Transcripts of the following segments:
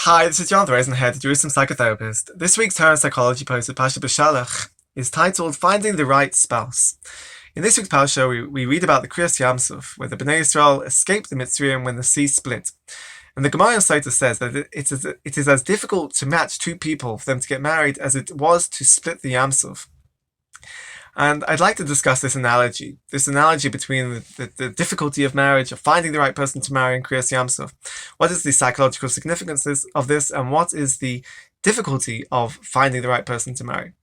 Hi, this is John Threisenhead, the Jerusalem psychotherapist. This week's Torah and Psychology post with Pasha Beshalach is titled Finding the Right Spouse. In this week's Pasha, we read about the Kriyas Yamsuf, where the Bnei Yisrael escaped the Mitzrayim when the sea split. And the Gemara Sota says that it is as difficult to match two people for them to get married as it was to split the Yamsuf. And I'd like to discuss this analogy between the difficulty of marriage, of finding the right person to marry in Kriyas Yamsuf. What is the psychological significance of this, and what is the difficulty of finding the right person to marry?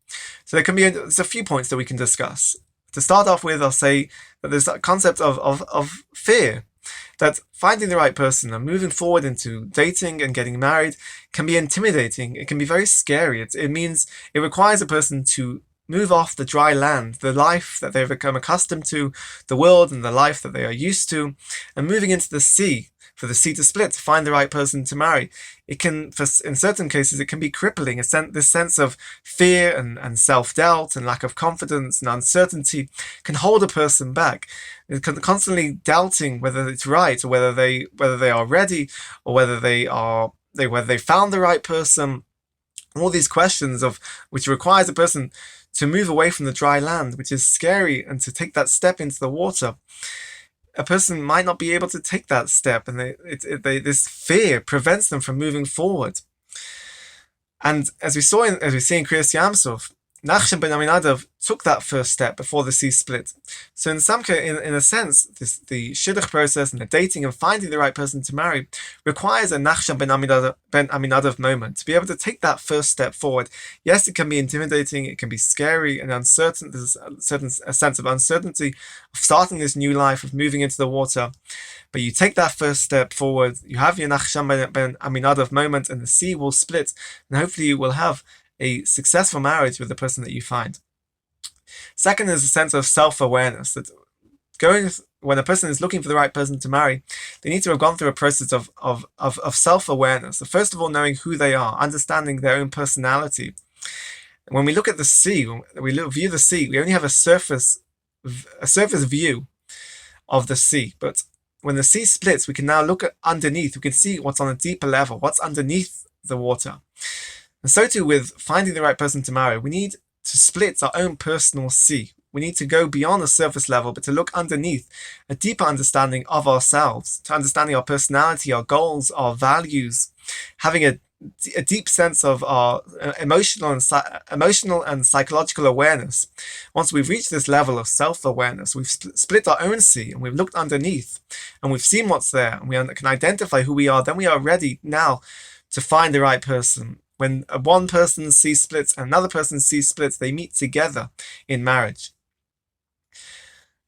So there's a few points that we can discuss. To start off with, I'll say that there's a concept of fear, that finding the right person and moving forward into dating and getting married can be intimidating. It can be very scary. It means it requires a person to move off the dry land, the life that they've become accustomed to, the world and the life that they are used to, and moving into the sea, for the sea to split, to find the right person to marry. It can, in certain cases, it can be crippling. This sense of fear and self-doubt and lack of confidence and uncertainty can hold a person back. It can constantly doubting whether it's right, or whether they are ready, or whether they found the right person. All these questions which requires a person to move away from the dry land, which is scary, and to take that step into the water. A person might not be able to take that step, and this fear prevents them from moving forward. And as we see in Kriyas Yamsuf, Nachshon ben Aminadav took that first step before the sea split. So in a sense, the shidduch process and the dating and finding the right person to marry requires a Nachshon ben Aminadav moment to be able to take that first step forward. Yes, it can be intimidating, it can be scary and uncertain. There's a sense of uncertainty of starting this new life, of moving into the water. But you take that first step forward, you have your Nachshon ben Aminadav moment, and the sea will split, and hopefully you will have a successful marriage with the person that you find. Second is a sense of self-awareness, that when a person is looking for the right person to marry, they need to have gone through a process of self-awareness. So first of all, knowing who they are, understanding their own personality. When we look at the sea, view the sea, we only have a surface view of the sea. But when the sea splits, we can now look underneath. We can see what's on a deeper level, what's underneath the water. And so too with finding the right person to marry, we need to split our own personal sea. We need to go beyond the surface level, but to look underneath, a deeper understanding of ourselves, to understanding our personality, our goals, our values, having a deep sense of our emotional and psychological awareness. Once we've reached this level of self-awareness, we've split our own sea, and we've looked underneath, and we've seen what's there, and we can identify who we are, then we are ready now to find the right person. When one person's sea splits and another person's sea splits, they meet together in marriage.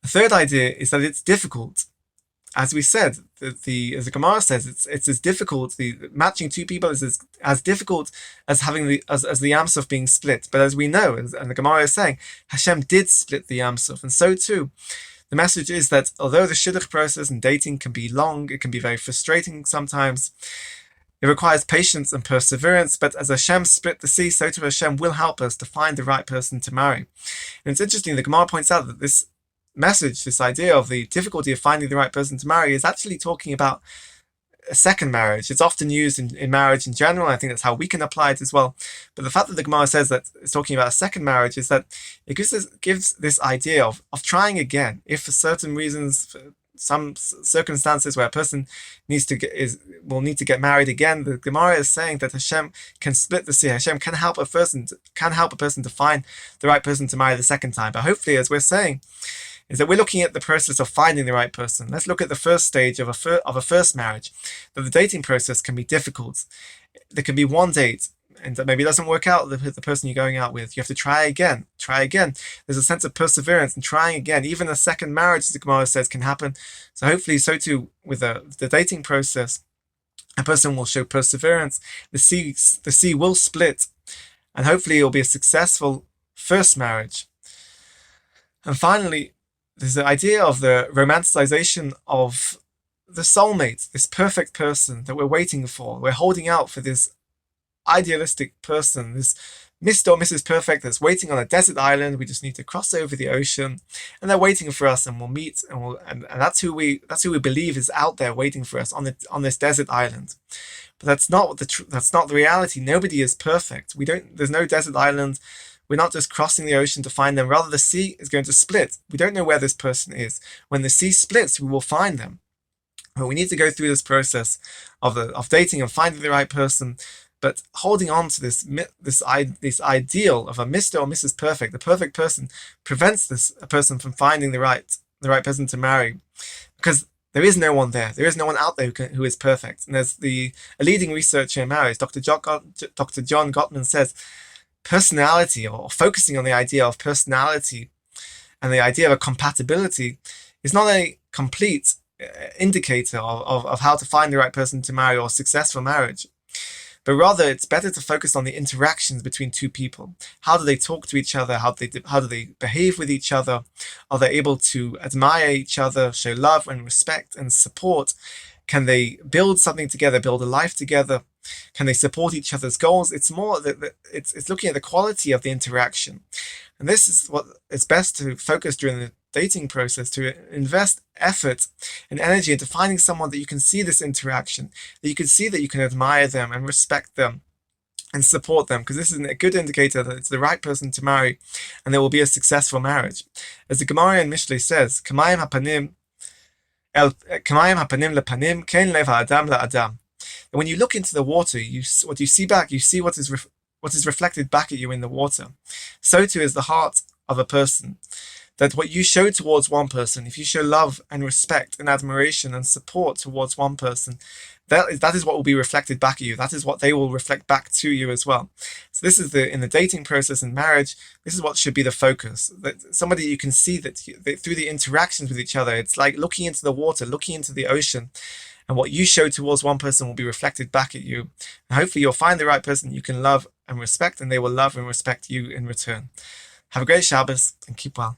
The third idea is that it's difficult. As we said, as the Gemara says, it's as difficult. Matching two people is as difficult as having the Yamsuf being split. But as we know, and the Gemara is saying, Hashem did split the Yamsuf, and so too. The message is that although the shidduch process and dating can be long, it can be very frustrating sometimes. It requires patience and perseverance, but as Hashem split the sea, so too Hashem will help us to find the right person to marry. And it's interesting, the Gemara points out that this message, this idea of the difficulty of finding the right person to marry, is actually talking about a second marriage. It's often used in marriage in general. I think that's how we can apply it as well. But the fact that the Gemara says that it's talking about a second marriage is that it gives this idea of trying again. If for certain reasons, for some circumstances where a person will need to get married again, the Gemara is saying that Hashem can split the sea. Hashem can help a person to find the right person to marry the second time. But hopefully, as we're saying, is that we're looking at the process of finding the right person. Let's look at the first stage of a first marriage. That the dating process can be difficult. There can be one date, and maybe it doesn't work out with the person you're going out with. You have to try again. There's a sense of perseverance and trying again. Even a second marriage, as the Gemara says, can happen. So hopefully, so too with the dating process, a person will show perseverance. The sea will split, and hopefully it will be a successful first marriage. And finally, there's the idea of the romanticization of the soulmate, this perfect person that we're waiting for. We're holding out for this idealistic person, this Mr. or Mrs. Perfect that's waiting on a desert island. We just need to cross over the ocean, and they're waiting for us, and we'll meet, and that's who we believe is out there waiting for us on this desert island. But that's not that's not the reality. Nobody is perfect. There's no desert island. We're not just crossing the ocean to find them. Rather, the sea is going to split. We don't know where this person is. When the sea splits, we will find them. But we need to go through this process of dating and finding the right person, but holding on to this ideal of a Mr. or Mrs. Perfect. The perfect person prevents a person from finding the right person to marry, because there is no one there. There is no one out there who is perfect. And there's a leading researcher in marriage, Dr. John Gottman, says personality, or focusing on the idea of personality and the idea of a compatibility, is not a complete indicator of how to find the right person to marry or successful marriage, but rather it's better to focus on the interactions between two people. How do they talk to each other? How do they behave with each other? Are they able to admire each other, show love and respect and support? Can they build something together, build a life together? Can they support each other's goals? It's more that it's looking at the quality of the interaction. And this is what it's best to focus during the dating process, to invest effort and energy into finding someone that you can see this interaction, that you can see that you can admire them and respect them and support them, because this is a good indicator that it's the right person to marry and there will be a successful marriage. As the Gemara in Mishlei says, Kamayim hapanim lepanim, ken lev ha'adam la'adam. And when you look into the water, what you see back, you see what is reflected back at you in the water. So too is the heart of a person. That what you show towards one person, if you show love and respect and admiration and support towards one person, that is what will be reflected back at you. That is what they will reflect back to you as well. So this is in the dating process and marriage, this is what should be the focus. That somebody you can see that through the interactions with each other, it's like looking into the water, looking into the ocean, and what you show towards one person will be reflected back at you. And hopefully you'll find the right person you can love and respect, and they will love and respect you in return. Have a great Shabbos and keep well.